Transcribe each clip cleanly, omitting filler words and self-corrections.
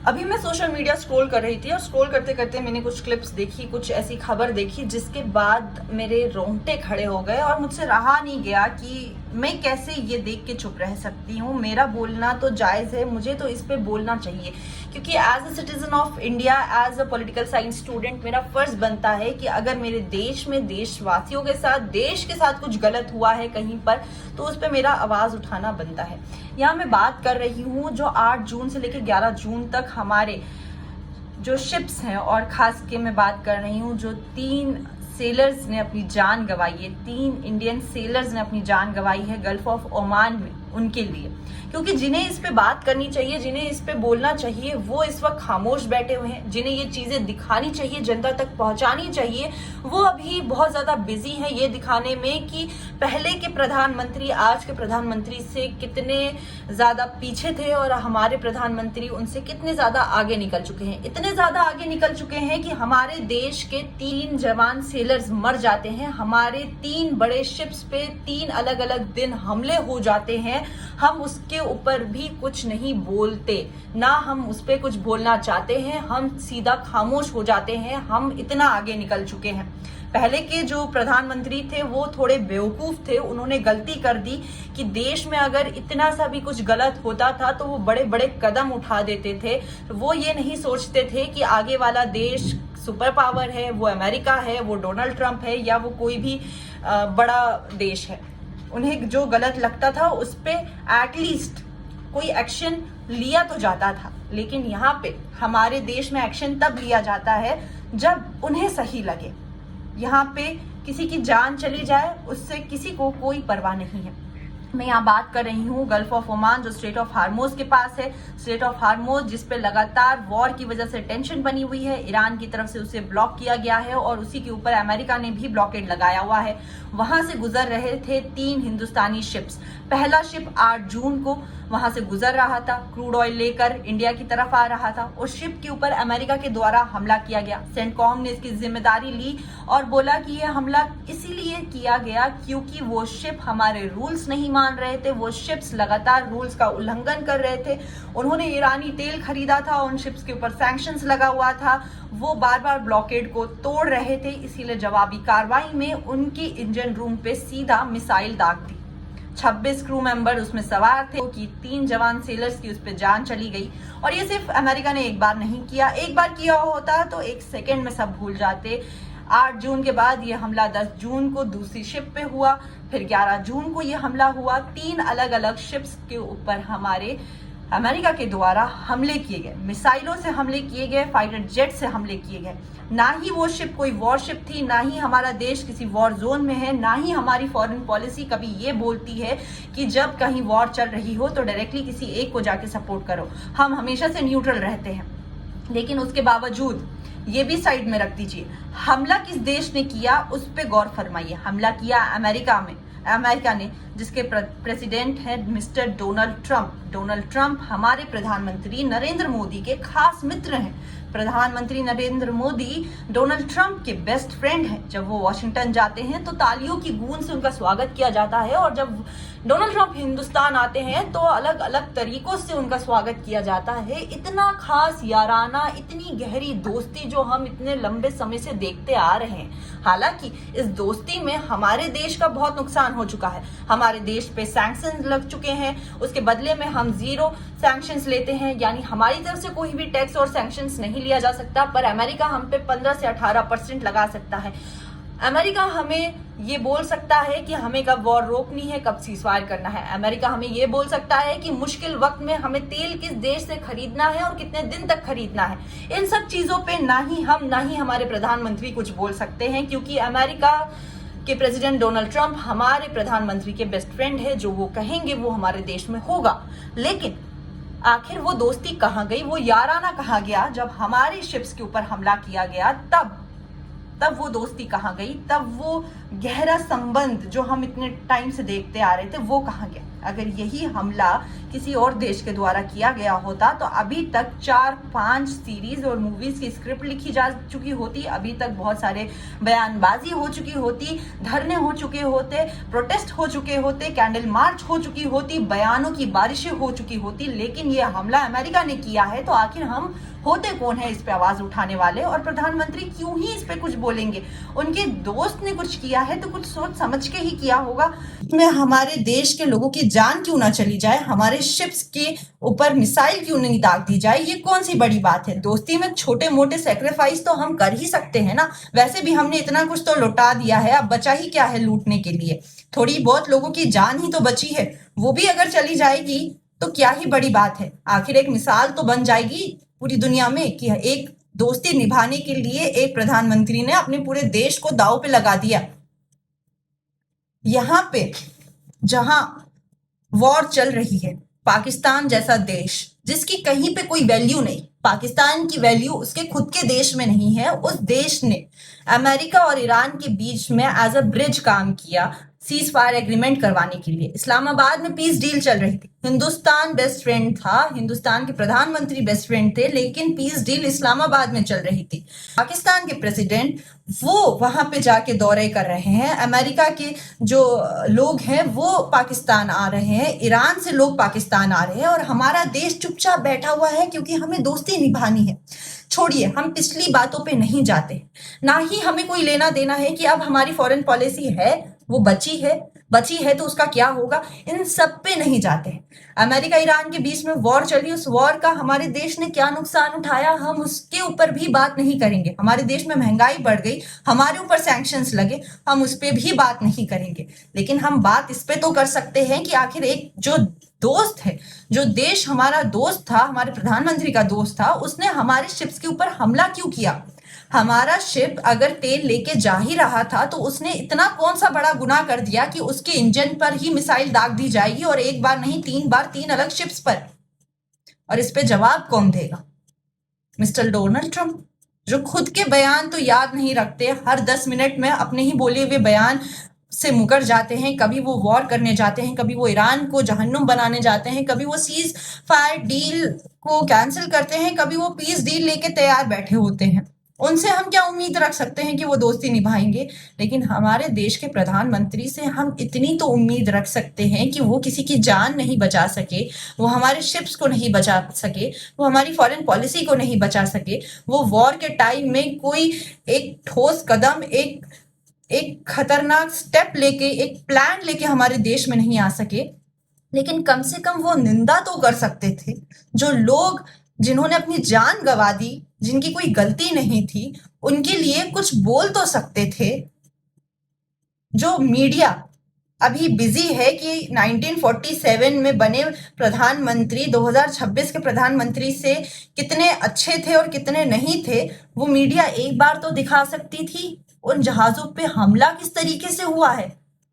अभी मैं social media scroll कर रही थी और स्क्रॉल करते करते मैंने कुछ क्लिप्स देखी, कुछ ऐसी खबर देखी जिसके बाद मेरे रोंगटे खड़े हो गए और मुझसे रहा नहीं गया कि मैं कैसे ये देख के चुप रह सकती हूँ। मेरा बोलना तो जायज़ है, मुझे तो इस पे बोलना चाहिए क्योंकि as a citizen of India, as a political science student मेरा फर्ज बनता है कि अगर मेरे देश में देशवासियों के साथ, देश के साथ कुछ गलत हुआ है कहीं पर, तो उस पर मेरा आवाज़ उठाना बनता है। यहाँ मैं बात कर रही हूँ जो 8 जून से लेकर 11 जून तक हमारे जो शिप्स हैं, और खास के मैं बात कर रही हूँ जो 3 सेलर्स ने अपनी जान गंवाई है, 3 इंडियन सेलर्स ने अपनी जान गंवाई है गल्फ ऑफ ओमान में, उनके लिए। क्योंकि जिन्हें इस पे बात करनी चाहिए, जिन्हें इस पे बोलना चाहिए, वो इस वक्त खामोश बैठे हुए हैं। जिन्हें ये चीजें दिखानी चाहिए, जनता तक पहुंचानी चाहिए, वो अभी बहुत ज्यादा बिजी हैं ये दिखाने में कि पहले के प्रधानमंत्री आज के प्रधानमंत्री से कितने ज्यादा पीछे थे और हमारे प्रधानमंत्री उनसे कितने ज्यादा आगे निकल चुके हैं। इतने ज्यादा आगे निकल चुके हैं कि हमारे देश के 3 जवान सेलर्स मर जाते हैं, हमारे 3 बड़े शिप्स पे 3 अलग अलग दिन हमले हो जाते हैं। हम उसके ऊपर भी कुछ नहीं बोलते, ना हम उस पर कुछ बोलना चाहते हैं, हम सीधा खामोश हो जाते हैं। हम इतना आगे निकल चुके हैं। पहले के जो प्रधानमंत्री थे वो थोड़े बेवकूफ थे, उन्होंने गलती कर दी कि देश में अगर इतना सा भी कुछ गलत होता था तो वो बड़े बड़े कदम उठा देते थे। वो ये नहीं सोचते थे कि आगे वाला देश सुपर पावर है, वो अमेरिका है, वो डोनाल्ड ट्रंप है, या वो कोई भी बड़ा देश है। उन्हें जो गलत लगता था उस पे एटलीस्ट कोई एक्शन लिया तो जाता था। लेकिन यहाँ पे हमारे देश में एक्शन तब लिया जाता है जब उन्हें सही लगे। यहाँ पे किसी की जान चली जाए उससे किसी को कोई परवाह नहीं है। मैं यहाँ बात कर रही हूँ गल्फ ऑफ ओमान जो स्ट्रेट ऑफ हार्मोज के पास है। स्ट्रेट ऑफ हार्मोज जिस पे लगातार वॉर की वजह से टेंशन बनी हुई है, ईरान की तरफ से उसे ब्लॉक किया गया है और उसी के ऊपर अमेरिका ने भी ब्लॉकेड लगाया हुआ है। वहां से गुजर रहे थे 3 हिंदुस्तानी शिप्स। पहला शिप 8 जून को वहां से गुजर रहा था, क्रूड ऑयल लेकर इंडिया की तरफ आ रहा था। उस शिप के ऊपर अमेरिका के द्वारा हमला किया गया। सेंटकॉम ने इसकी जिम्मेदारी ली और बोला कि यह हमला इसीलिए किया गया क्योंकि वो शिप हमारे रूल्स नहीं मान रहे थे, वो शिप्स लगातार रूल्स का उल्लंघन कर रहे थे। उन्होंने ईरानी तेल खरीदा था, उन शिप्स के ऊपर सैंक्शंस लगा हुआ था, वो बार बार ब्लॉकेड को तोड़ रहे थे। इसीलिए जवाबी कार्रवाई में उनकी इंजन रूम पे सीधा मिसाइल दाग दी। 26 क्रू मेंबर उसमें सवार थे कि 3 जवान सेलर्स की उस पर जान चली गई। और ये सिर्फ अमेरिका ने एक बार नहीं किया, एक बार किया होता तो 1 सेकेंड में सब भूल जाते। 8 जून के बाद ये हमला 10 जून को दूसरी शिप पे हुआ, फिर 11 जून को ये हमला हुआ। 3 अलग अलग शिप्स के ऊपर हमारे अमेरिका के द्वारा हमले किए गए, मिसाइलों से हमले किए गए, फाइटर जेट से हमले किए गए। ना ही वो शिप कोई वॉर शिप थी, ना ही हमारा देश किसी वॉर जोन में है, ना ही हमारी फॉरेन पॉलिसी कभी ये बोलती है कि जब कहीं वॉर चल रही हो तो डायरेक्टली किसी एक को जाके सपोर्ट करो। हम हमेशा से न्यूट्रल रहते हैं। लेकिन उसके बावजूद ये भी साइड में रख दीजिए, हमला किस देश ने किया उस पर गौर फरमाइए। हमला किया अमेरिका ने, जिसके प्रेसिडेंट है mister Donald Trump. Donald Trump हमारे प्रधानमंत्री नरेंद्र मोदी के खास मित्र हैं। प्रधानमंत्री नरेंद्र मोदी डोनाल्ड ट्रंप के बेस्ट फ्रेंड हैं। जब वो वॉशिंगटन जाते हैं तो तालियों की गूंज से उनका स्वागत किया जाता है, और जब डोनाल्ड ट्रंप हिंदुस्तान आते हैं तो अलग अलग तरीकों से उनका स्वागत किया जाता है। इतना खास याराना, इतनी गहरी दोस्ती जो हम इतने लंबे समय से देखते आ रहे हैं। हालांकि इस दोस्ती में हमारे देश का बहुत नुकसान हो चुका है। हमारे देश पे सैंक्शंस लग चुके हैं, उसके बदले में हम 0 सैंक्शंस लेते हैं, यानी हमारी तरफ से कोई भी टैक्स और सैंक्शंस नहीं लिया जा सकता, पर अमेरिका हम पे 15 से 18% लगा सकता है। अमेरिका हमें ये बोल सकता है कि हमें कब वॉर रोकनी है, कब सीजफायर करना है। अमेरिका हमें ये बोल सकता है कि मुश्किल वक्त में हमें तेल किस देश से खरीदना है और कितने दिन तक खरीदना है। इन सब चीजों पे ना ही हम, ना ही हमारे प्रधानमंत्री कुछ बोल सकते हैं, क्योंकि अमेरिका के प्रेसिडेंट डोनाल्ड ट्रंप हमारे प्रधानमंत्री के बेस्ट फ्रेंड है। जो वो कहेंगे वो हमारे देश में होगा। लेकिन आखिर वो दोस्ती कहाँ गई, वो याराना कहाँ गया? जब हमारे शिप्स के ऊपर हमला किया गया तब वो दोस्ती कहाँ गई? तब वो गहरा संबंध जो हम इतने टाइम से देखते आ रहे थे वो कहाँ गया? अगर यही हमला किसी और देश के द्वारा किया गया होता तो अभी तक 4-5 सीरीज और मूवीज की स्क्रिप्ट लिखी जा चुकी होती, अभी तक बहुत सारे बयानबाजी हो चुकी होती, धरने हो चुके होते, प्रोटेस्ट हो चुके होते, कैंडल मार्च हो चुकी होती, बयानों की बारिशें हो चुकी होती। लेकिन ये हमला अमेरिका ने किया है तो आखिर हम होते कौन है इस पे आवाज उठाने वाले, और प्रधानमंत्री क्यों ही इस पे कुछ बोलेंगे? उनके दोस्त ने कुछ किया है तो कुछ सोच समझ के ही किया होगा। में हमारे देश के लोगों की जान क्यों ना चली जाए, हमारे शिप्स के ऊपर मिसाइल क्यों नहीं दाग दी जाए, ये कौन सी बड़ी बात है? दोस्ती में छोटे मोटे सेक्रीफाइस तो हम कर ही सकते हैं ना। वैसे भी हमने इतना कुछ तो लौटा दिया है, अब बचा ही क्या है लूटने के लिए? थोड़ी बहुत लोगों की जान ही तो बची है, वो भी अगर चली जाएगी तो क्या ही बड़ी बात है? आखिर एक मिसाल तो बन जाएगी पूरी दुनिया में कि एक दोस्ती निभाने के लिए एक प्रधानमंत्री ने अपने पूरे देश को दांव पे लगा दिया। यहाँ पे जहां वॉर चल रही है, पाकिस्तान जैसा देश जिसकी कहीं पे कोई वैल्यू नहीं, पाकिस्तान की वैल्यू उसके खुद के देश में नहीं है, उस देश ने अमेरिका और ईरान के बीच में एज अ ब्रिज काम किया सीज फायर एग्रीमेंट करवाने के लिए। इस्लामाबाद में पीस डील चल रही थी, हिंदुस्तान बेस्ट फ्रेंड था, हिंदुस्तान के प्रधानमंत्री बेस्ट फ्रेंड थे, लेकिन पीस डील इस्लामाबाद में चल रही थी। पाकिस्तान के प्रेसिडेंट वो वहां पे जाके दौरे कर रहे हैं, अमेरिका के जो लोग हैं वो पाकिस्तान आ रहे हैं, ईरान से लोग पाकिस्तान आ रहे हैं, और हमारा देश चुपचाप बैठा हुआ है क्योंकि हमें दोस्ती निभानी है। छोड़िए, हम पिछली बातों पे नहीं जाते, ना ही हमें कोई लेना देना है कि अब हमारी फॉरेन पॉलिसी है वो बची है तो उसका क्या होगा, इन सब पे नहीं जाते। अमेरिका ईरान के बीच में वॉर चली, उस वॉर का हमारे देश ने क्या नुकसान उठाया, हम उसके ऊपर भी बात नहीं करेंगे। हमारे देश में महंगाई बढ़ गई, हमारे ऊपर सैंक्शंस लगे, हम उस पर भी बात नहीं करेंगे। लेकिन हम बात इस पे तो कर सकते हैं कि आखिर एक जो दोस्त है, जो देश हमारा दोस्त था, हमारे प्रधानमंत्री का दोस्त था, उसने हमारे शिप्स के ऊपर हमला क्यों किया? हमारा शिप अगर तेल लेके जा ही रहा था तो उसने इतना कौन सा बड़ा गुनाह कर दिया कि उसके इंजन पर ही मिसाइल दाग दी जाएगी, और एक बार नहीं 3 बार, 3 अलग शिप्स पर? और इस पे जवाब कौन देगा? मिस्टर डोनाल्ड ट्रंप, जो खुद के बयान तो याद नहीं रखते, हर 10 मिनट में अपने ही बोले हुए बयान से मुकर जाते हैं। कभी वो वॉर करने जाते हैं, कभी वो ईरान को जहन्नुम बनाने जाते हैं, कभी वो सीज फायर डील को कैंसिल करते हैं, कभी वो पीस डील लेके तैयार बैठे होते हैं। उनसे हम क्या उम्मीद रख सकते हैं कि वो दोस्ती निभाएंगे? लेकिन हमारे देश के प्रधानमंत्री से हम इतनी तो उम्मीद रख सकते हैं कि वो किसी की जान नहीं बचा सके, वो हमारे शिप्स को नहीं बचा सके, वो हमारी फॉरेन पॉलिसी को नहीं बचा सके, वो वॉर के टाइम में कोई एक ठोस कदम, एक खतरनाक स्टेप लेके, एक प्लान लेके हमारे देश में नहीं आ सके। लेकिन कम से कम वो निंदा तो कर सकते थे। जो लोग जिन्होंने अपनी जान गंवा दी, जिनकी कोई गलती नहीं थी, उनके लिए कुछ बोल तो सकते थे। जो मीडिया अभी बिजी है कि 1947 में बने प्रधानमंत्री 2026 के प्रधानमंत्री से कितने अच्छे थे और कितने नहीं थे, वो मीडिया एक बार तो दिखा सकती थी। उन जहाजों पे हमला किस तरीके से हुआ है,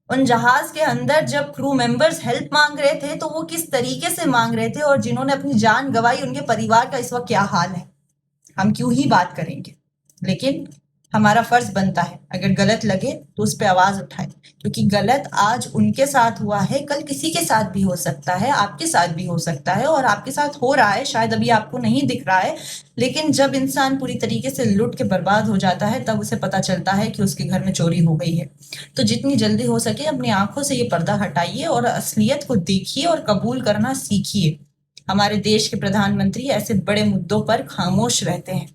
उन जहाज के अंदर जब क्रू मेंबर्स हेल्प मांग रहे थे तो वो किस तरीके से मांग रहे थे, और जिन्होंने अपनी जान गंवाई उनके परिवार का इस वक्त क्या हाल है। हम क्यों ही बात करेंगे? लेकिन हमारा फर्ज बनता है, अगर गलत लगे तो उस पर आवाज उठाएं, क्योंकि गलत आज उनके साथ हुआ है, कल किसी के साथ भी हो सकता है, आपके साथ भी हो सकता है, और आपके साथ हो रहा है, शायद अभी आपको नहीं दिख रहा है। लेकिन जब इंसान पूरी तरीके से लुट के बर्बाद हो जाता है तब उसे पता चलता है कि उसके घर में चोरी हो गई है। तो जितनी जल्दी हो सके अपनी आंखों से ये पर्दा हटाइए और असलियत को देखिए और कबूल करना सीखिए। हमारे देश के प्रधानमंत्री ऐसे बड़े मुद्दों पर खामोश रहते हैं।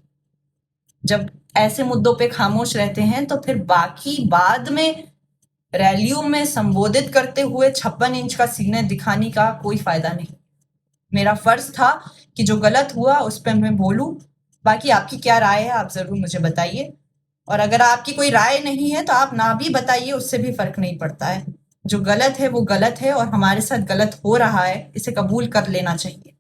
जब ऐसे मुद्दों पे खामोश रहते हैं तो फिर बाकी बाद में रैलियों में संबोधित करते हुए 56 इंच का सीना दिखाने का कोई फायदा नहीं। मेरा फर्ज था कि जो गलत हुआ उस पर मैं बोलूं। बाकी आपकी क्या राय है आप जरूर मुझे बताइए, और अगर आपकी कोई राय नहीं है तो आप ना भी बताइए, उससे भी फर्क नहीं पड़ता है। जो गलत है वो गलत है, और हमारे साथ गलत हो रहा है, इसे कबूल कर लेना चाहिए।